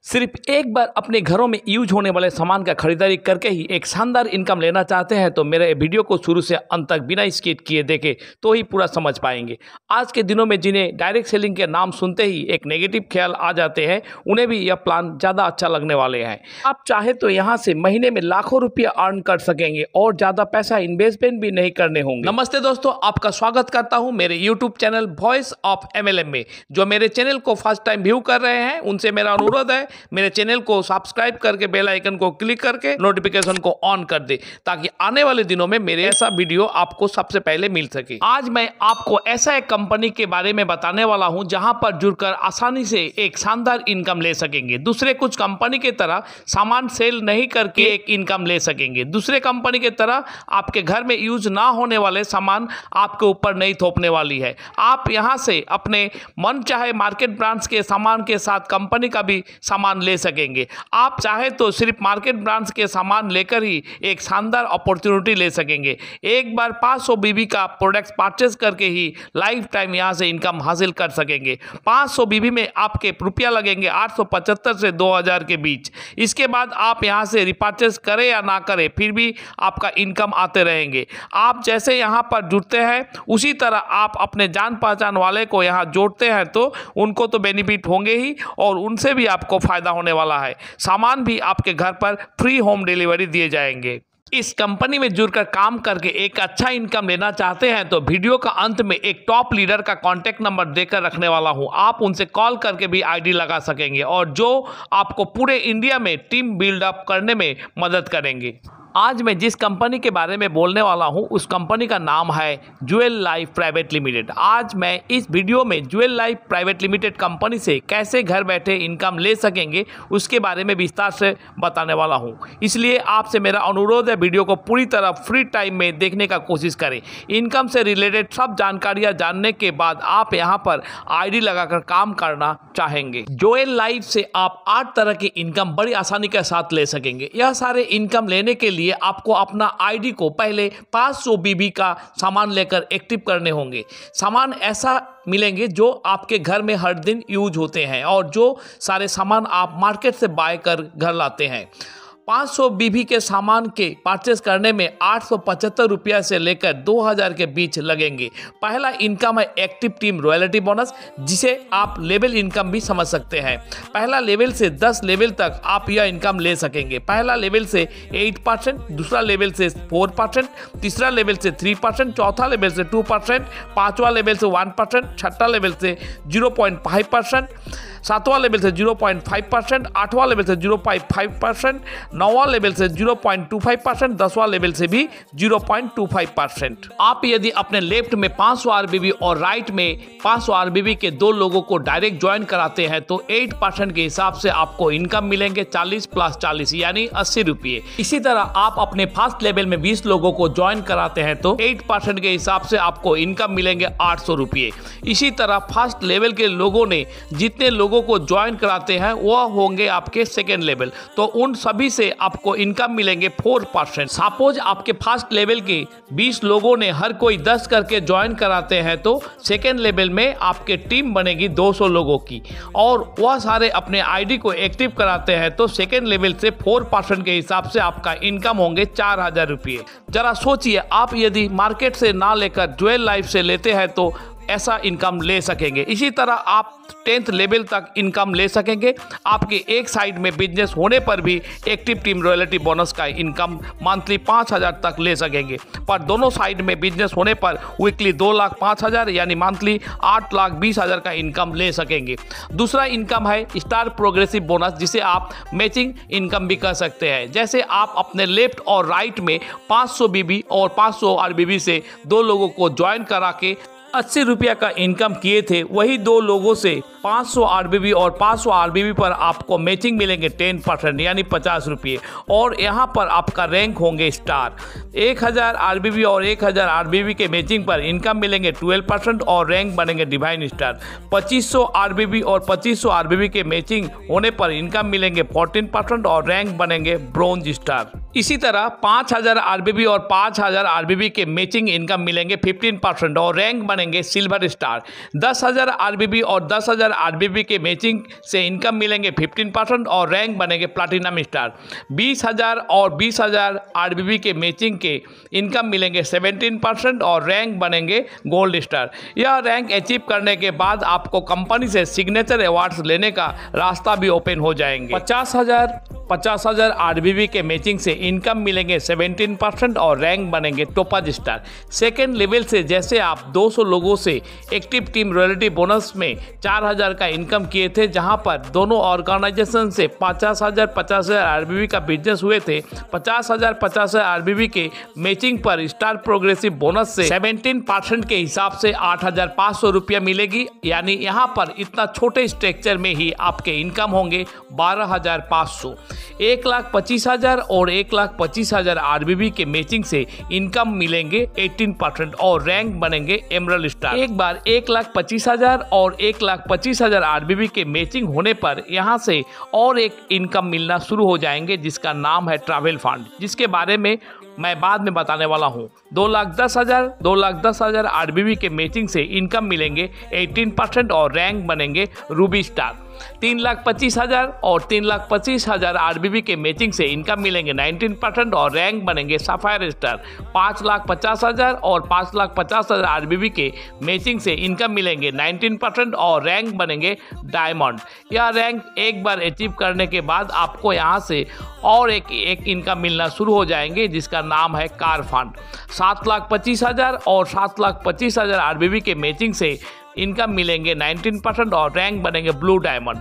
सिर्फ एक बार अपने घरों में यूज होने वाले सामान का खरीदारी करके ही एक शानदार इनकम लेना चाहते हैं तो मेरे वीडियो को शुरू से अंत तक बिना स्किप किए देखें तो ही पूरा समझ पाएंगे। आज के दिनों में जिन्हें डायरेक्ट सेलिंग के नाम सुनते ही एक नेगेटिव ख्याल आ जाते हैं, उन्हें भी यह प्लान ज़्यादा अच्छा लगने वाले हैं। आप चाहे तो यहाँ से महीने में लाखों रुपये अर्न कर सकेंगे और ज़्यादा पैसा इन्वेस्टमेंट भी नहीं करने होंगे। नमस्ते दोस्तों, आपका स्वागत करता हूँ मेरे YouTube channel voice of MLM में। जो मेरे चैनल को फर्स्ट टाइम व्यू कर रहे हैं उनसे मेरा अनुरोध है, मेरे चैनल को सब्सक्राइब करके बेल आइकन को क्लिक करके नोटिफिकेशन को ऑन कर दे ताकि आने वाले दिनों में मेरे ऐसा वीडियो आपको सबसे पहले मिल सके। आज मैं आपको ऐसा एक कंपनी के बारे में बताने वाला हूं जहां पर जुड़कर आसानी से एक शानदार इनकम ले सकेंगे। दूसरे कुछ कंपनी की तरह सामान सेल नहीं करके एक इनकम ले सकेंगे। दूसरे कंपनी की तरह आपके घर में यूज ना होने वाले सामान आपके ऊपर नहीं थोपने वाली है। आप यहां से अपने मन चाहे मार्केट ब्रांड्स के सामान के साथ कंपनी का भी सामान ले सकेंगे। आप चाहे तो सिर्फ मार्केट ब्रांड्स के सामान लेकर ही एक शानदार अपॉर्चुनिटी ले सकेंगे। एक बार 500 BB का प्रोडक्ट्स परचेज करके ही लाइफ टाइम यहां से इनकम हासिल कर सकेंगे। 500 BB में आपके रुपया लगेंगे 875 से 2000 के बीच। इसके बाद आप यहां से रिपर्चेज करें या ना करें फिर भी आपका इनकम आते रहेंगे। आप जैसे यहां पर जुड़ते हैं उसी तरह आप अपने जान पहचान वाले को यहां जोड़ते हैं तो उनको तो बेनिफिट होंगे ही और उनसे भी आपको फायदा होने वाला है। सामान भी आपके घर पर फ्री होम डिलीवरी दिए जाएंगे। इस कंपनी में जुड़कर काम करके एक अच्छा इनकम लेना चाहते हैं तो वीडियो का अंत में एक टॉप लीडर का कॉन्टैक्ट नंबर देकर रखने वाला हूं। आप उनसे कॉल करके भी आईडी लगा सकेंगे और जो आपको पूरे इंडिया में टीम बिल्डअप करने में मदद करेंगे। आज मैं जिस कंपनी के बारे में बोलने वाला हूं उस कंपनी का नाम है ज्वेल लाइफ प्राइवेट लिमिटेड। आज मैं इस वीडियो में jewel life private limited company से कैसे घर बैठे इनकम ले सकेंगे उसके बारे में विस्तार से बताने वाला हूं। इसलिए आपसे मेरा अनुरोध है, वीडियो को पूरी तरह फ्री टाइम में देखने का कोशिश करें। इनकम से रिलेटेड सब जानकारियाँ जानने के बाद आप यहाँ पर आईडी लगाकर काम करना चाहेंगे। ज्वेल लाइफ से आप 8 तरह की इनकम बड़ी आसानी के साथ ले सकेंगे। यह सारे इनकम लेने के लिए आपको अपना आईडी को पहले 500 BB का सामान लेकर एक्टिव करने होंगे। सामान ऐसा मिलेंगे जो आपके घर में हर दिन यूज होते हैं और जो सारे सामान आप मार्केट से बाय कर घर लाते हैं। 500 BB के सामान के परचेस करने में 875 रुपया से लेकर 2000 के बीच लगेंगे। पहला इनकम है एक्टिव टीम रॉयल्टी बोनस, जिसे आप लेवल इनकम भी समझ सकते हैं। पहला लेवल से 10 लेवल तक आप यह इनकम ले सकेंगे। पहला लेवल से 8%, दूसरा लेवल से 4%, तीसरा लेवल से 3%, चौथा लेवल से 2%, पांचवा लेवल से 1%, छठा लेवल से 0.5%, सातवां लेवल से 0.5%, आठवां लेवल से 0.5%, नौवां लेवल से 0.25%, 10वां लेवल से भी 0.25%। आप यदि अपने लेफ्ट में 500 RBB और राइट में 500 RBB के 2 लोगों को डायरेक्ट ज्वाइन कराते हैं तो 8% के हिसाब से आपको इनकम मिलेंगे 40 + 40 यानी 80 रुपये। इसी तरह आप अपने फर्स्ट लेवल में 20 लोगों को ज्वाइन कराते हैं तो 8% के हिसाब से आपको इनकम मिलेंगे 800 रुपये। इसी तरह फर्स्ट लेवल के लोगों ने जितने लोगों को ज्वाइन कराते हैं वह होंगे आपके सेकेंड लेवल, तो उन सभी से आपको इनकम मिलेंगे 4%। सपोज आपके फर्स्ट लेवल के 20 लोगों ने हर कोई 10 करके ज्वाइन कराते हैं तो सेकेंड लेवल में आपके टीम बनेगी 200 लोगों की और वह सारे अपने आईडी को एक्टिव कराते हैं तो सेकेंड लेवल से 4% के हिसाब से आपका इनकम होंगे 4000 रुपये। जरा सोचिए, आप यदि मार्केट से ना लेकर ज्वेल लाइफ से लेते हैं तो ऐसा इनकम ले सकेंगे। इसी तरह आप 10th लेवल तक इनकम ले सकेंगे। आपके एक साइड में बिजनेस होने पर भी एक्टिव टीम रॉयल्टी बोनस का इनकम मंथली 5000 तक ले सकेंगे, पर दोनों साइड में बिजनेस होने पर वीकली 2,05,000 यानी मंथली 8,20,000 का इनकम ले सकेंगे। दूसरा इनकम है स्टार प्रोग्रेसिव बोनस, जिसे आप मैचिंग इनकम भी कर सकते हैं। जैसे आप अपने लेफ्ट और राइट में 500 BB और 500 RBB से 2 लोगों को ज्वाइन करा के 80 रुपया का इनकम किए थे, वही 2 लोगों से 500 RBB और 500 RBB पर आपको मैचिंग मिलेंगे 10% यानी 50 रुपये और यहाँ पर आपका रैंक होंगे स्टार। 1000 RBB और 1000 RBB के मैचिंग पर इनकम मिलेंगे 12% और रैंक बनेंगे डिवाइन स्टार। 2500 RBB और 2500 RBB के मैचिंग होने पर इनकम मिलेंगे 14% और रैंक बनेंगे ब्रोंज स्टार। इसी तरह 5000 आरबीबी और 5000 आरबीबी के मैचिंग इनकम मिलेंगे 15% और रैंक बनेंगे सिल्वर स्टार। 10,000 आरबीबी और 10,000 आरबीबी के मैचिंग से इनकम मिलेंगे 15% और रैंक बनेंगे प्लैटिनम स्टार। 20,000 और 20,000 आरबीबी के मैचिंग के इनकम मिलेंगे 17% और रैंक बनेंगे गोल्ड स्टार। यह रैंक अचीव करने के बाद आपको कंपनी से सिग्नेचर अवार्ड्स लेने का रास्ता भी ओपन हो जाएंगे। 50,000 आरबीबी के मैचिंग से इनकम मिलेंगे 17% और रैंक बनेंगे टोपाज स्टार। सेकेंड लेवल से जैसे आप 200 लोगों से एक्टिव टीम रॉयल्टी बोनस में 4,000 का इनकम किए थे, जहां पर दोनों ऑर्गेनाइजेशन से 50,000 आरबीबी का बिजनेस हुए थे। 50,000 आरबीबी के मैचिंग पर स्टार प्रोग्रेसिव बोनस से 17% के हिसाब से 8,500 रुपया मिलेगी। यानी यहाँ पर इतना छोटे स्ट्रक्चर में ही आपके इनकम होंगे 12,500। 1,25,000 और 1,25,000 आरबीबी के मैचिंग से इनकम मिलेंगे 18% और रैंक बनेंगे एमरल्ड स्टार। एक बार 1,25,000 और 1,25,000 आरबीबी के मैचिंग होने पर यहाँ से और एक इनकम मिलना शुरू हो जाएंगे, जिसका नाम है ट्रैवल फंड, जिसके बारे में मैं बाद में बताने वाला हूँ। 2,10,000 आरबीबी के मैचिंग से इनकम मिलेंगे 18% और रैंक बनेंगे रूबी स्टार। 3,25,000 और 3,25,000 आरबीबी के मैचिंग से इनकम मिलेंगे 19% और रैंक बनेंगे सफायर स्टार। 5,50,000 और 5,50,000 आरबीबी के मैचिंग से इनकम मिलेंगे 19% और रैंक बनेंगे डायमंड। यह रैंक एक बार अचीव करने के बाद आपको यहाँ से और एक इनकम मिलना शुरू हो जाएंगे, जिसका नाम है कार फंड। 7,25,000 और 7,25,000 आरबीबी के मैचिंग से इनकम मिलेंगे 19% और रैंक बनेंगे ब्लू डायमंड।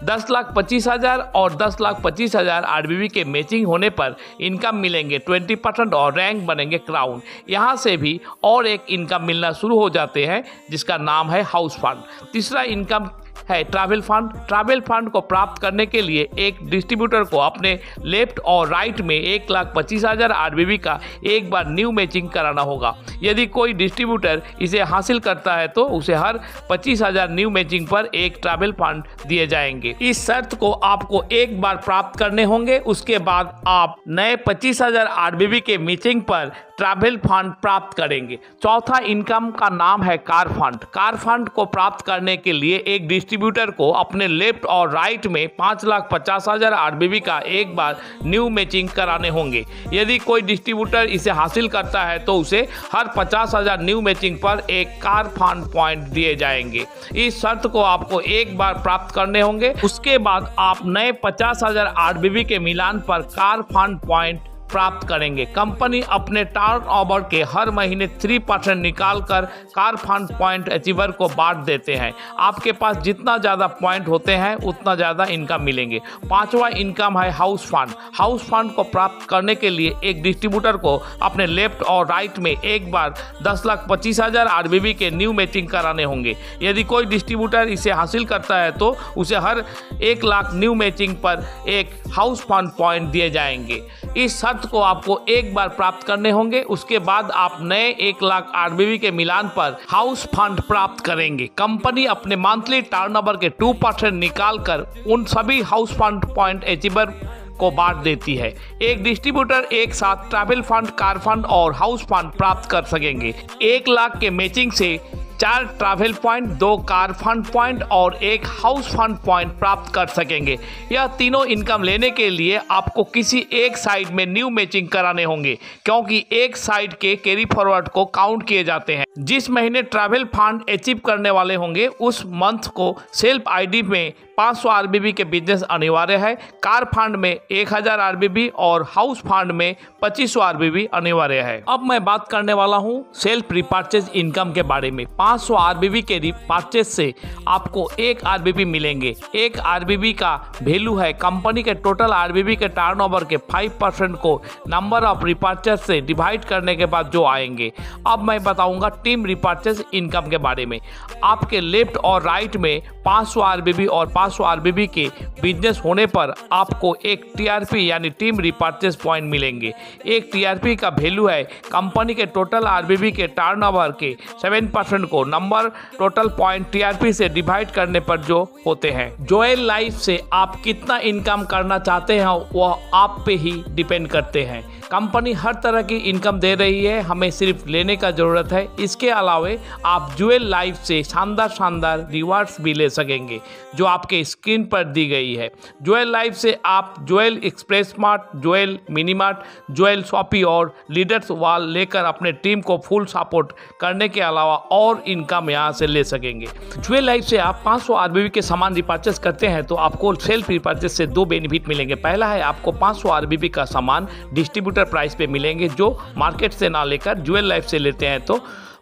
10,25,000 और 10,25,000 आरबीबी के मैचिंग होने पर इनकम मिलेंगे 20% और रैंक बनेंगे क्राउन। यहाँ से भी और एक इनकम मिलना शुरू हो जाते हैं, जिसका नाम है हाउस फंड। तीसरा इनकम है ट्रैवल फंड। ट्रैवल फंड को प्राप्त करने के लिए एक डिस्ट्रीब्यूटर को अपने लेफ्ट और राइट में 1,25,000 आरबीबी का एक बार न्यू मैचिंग कराना होगा। यदि कोई डिस्ट्रीब्यूटर इसे हासिल करता है तो उसे हर 25,000 न्यू मैचिंग पर एक ट्रैवल फंड दिए जाएंगे। इस शर्त को आपको एक बार प्राप्त करने होंगे, उसके बाद आप नए 25,000 आरबीबी के मैचिंग पर ट्रैवल फंड प्राप्त करेंगे। चौथा इनकम का नाम है कार फंड। कार फंड को प्राप्त करने के लिए एक डिस्ट्रीब्यूटर को अपने लेफ्ट और राइट में 5,50,000 आरबीबी का एक बार न्यू मैचिंग कराने होंगे। यदि कोई डिस्ट्रीब्यूटर इसे हासिल करता है तो उसे हर 50,000 न्यू मैचिंग पर एक कार फंड पॉइंट दिए जाएंगे। इस शर्त को आपको एक बार प्राप्त करने होंगे, उसके बाद आप नए 50,000 आरबीबी के मिलान पर कार फंड पॉइंट प्राप्त करेंगे। कंपनी अपने टर्नओवर के हर महीने 3% निकाल कर कार फंड पॉइंट अचीवर को बांट देते हैं। आपके पास जितना ज़्यादा पॉइंट होते हैं उतना ज़्यादा इनकम मिलेंगे। पांचवा इनकम है हाउस फंड। हाउस फंड को प्राप्त करने के लिए एक डिस्ट्रीब्यूटर को अपने लेफ्ट और राइट में एक बार 10,25,000 आरबीबी के न्यू मैचिंग कराने होंगे। यदि कोई डिस्ट्रीब्यूटर इसे हासिल करता है तो उसे हर 1,00,000 न्यू मैचिंग पर एक हाउस फंड पॉइंट दिए जाएंगे। इस शर्त को आपको एक बार प्राप्त करने होंगे, उसके बाद आप नए 1,00,000 आरबीबी के मिलान पर हाउस फंड प्राप्त करेंगे। कंपनी अपने मंथली टर्नओवर के 2% निकाल कर उन सभी हाउस फंड पॉइंट अचीवर को बांट देती है। एक डिस्ट्रीब्यूटर एक साथ ट्रैवल फंड, कार फंड और हाउस फंड प्राप्त कर सकेंगे। 1,00,000 के मैचिंग से 4 travel point, 2 car fund point और 1 हाउस फंड पॉइंट प्राप्त कर सकेंगे। यह तीनों इनकम लेने के लिए आपको किसी एक साइड में न्यू मैचिंग कराने होंगे, क्योंकि एक साइड के कैरी फॉरवर्ड को काउंट किए जाते हैं। जिस महीने ट्रैवल फंड अचीव करने वाले होंगे उस मंथ को सेल्फ आईडी में 500 आरबीबी के बिजनेस अनिवार्य है। कार फंड में 1,000 आरबीबी और हाउस फंड में 2,500 आरबीबी अनिवार्य है। अब मैं बात करने वाला हूं सेल्फ रिपर्चेज इनकम के बारे में। 500 आरबीबी के रिपर्चेज से आपको 1 आरबीबी मिलेंगे। 1 आरबीबी का वैल्यू है कंपनी के टोटल आरबीबी के टर्नओवर के 5% को नंबर ऑफ रिपर्चेज से डिवाइड करने के बाद जो आएंगे। अब मैं बताऊंगा टीम रिपर्चेस इनकम के बारे में। आपके लेफ्ट और राइट में 500 आरबीबी और 500 आरबीबी के बिजनेस होने पर आपको एक टीआरपी यानी टीम रिपर्चेस पॉइंट मिलेंगे। एक टीआरपी का वैल्यू है कंपनी के टोटल आरबीबी के टर्नओवर के 7% को नंबर टोटल पॉइंट टीआरपी से डिवाइड करने पर जो होते हैं। जोएल लाइफ से आप कितना इनकम करना चाहते हैं वह आप पे ही डिपेंड करते हैं। कंपनी हर तरह की इनकम दे रही है, हमें सिर्फ लेने का ज़रूरत है। इसके अलावा आप जोएल लाइफ से शानदार रिवार्ड्स भी ले सकेंगे जो आपके स्क्रीन पर दी गई है। जोएल लाइफ से आप Joel express mart, Joel mini mart, Joel shoppe और लीडर्स वॉल लेकर अपने टीम को फुल सपोर्ट करने के अलावा और इनकम यहाँ से ले सकेंगे। जोएल लाइफ से आप 500 आरबीबी के सामान रिपर्चेस करते हैं तो आपको सेल्फ रिपर्चेस से 2 बेनिफिट मिलेंगे। पहला है आपको 500 आरबीबी का सामान डिस्ट्रीब्यूटर प्राइस पे मिलेंगे जो मार्केट से ना लेकर जोएल लाइफ से लेते हैं तो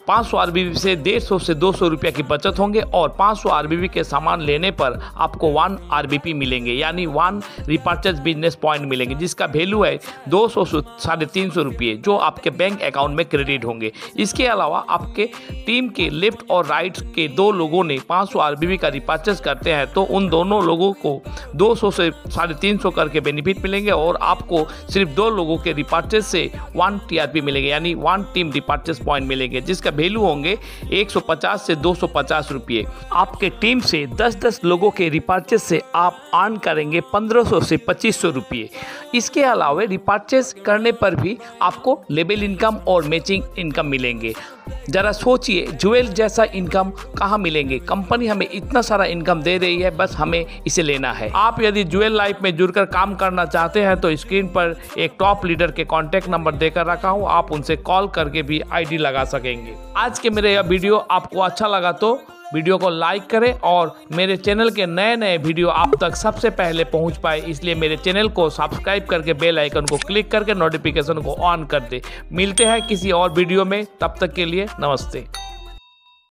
500 आरबीबी से 150 से 200 रुपये की बचत होंगे और 500 आरबीबी के सामान लेने पर आपको 1 आरबीपी मिलेंगे यानी 1 रिपर्चेस बिजनेस पॉइंट मिलेंगे जिसका वैल्यू है 200 से 350 रुपये जो आपके बैंक अकाउंट में क्रेडिट होंगे। इसके अलावा आपके टीम के लेफ्ट और राइट के 2 लोगों ने 500 आरबीबी का रिपर्चेस करते हैं तो उन दोनों लोगों को 200 से 350 करके बेनिफिट मिलेंगे और आपको सिर्फ 2 लोगों के रिपर्चेस से 1 टीआरपी मिलेंगे यानी 1 टीम रिपर्चेस पॉइंट मिलेंगे जिसका वैल्यू होंगे 150 से 250 रुपये। आपके टीम से 10-10 लोगों के रिपर्चेस से आप अर्न करेंगे 1500 से 2500 रुपये। इसके अलावा रिपर्चेस करने पर भी आपको लेवल इनकम और मैचिंग इनकम मिलेंगे। जरा सोचिए जोएल जैसा इनकम कहाँ मिलेंगे। कंपनी हमें इतना सारा इनकम दे रही है, बस हमें इसे लेना है। आप यदि जोएल लाइफ में जुड़कर काम करना चाहते हैं तो स्क्रीन पर एक टॉप लीडर के कॉन्टैक्ट नंबर देकर रखा हूँ, आप उनसे कॉल करके भी आईडी लगा सकेंगे। आज के मेरे यह वीडियो आपको अच्छा लगा तो वीडियो को लाइक करें और मेरे चैनल के नए वीडियो आप तक सबसे पहले पहुंच पाए इसलिए मेरे चैनल को सब्सक्राइब करके बेल आइकन को क्लिक करके नोटिफिकेशन को ऑन कर दे। मिलते हैं किसी और वीडियो में, तब तक के लिए नमस्ते।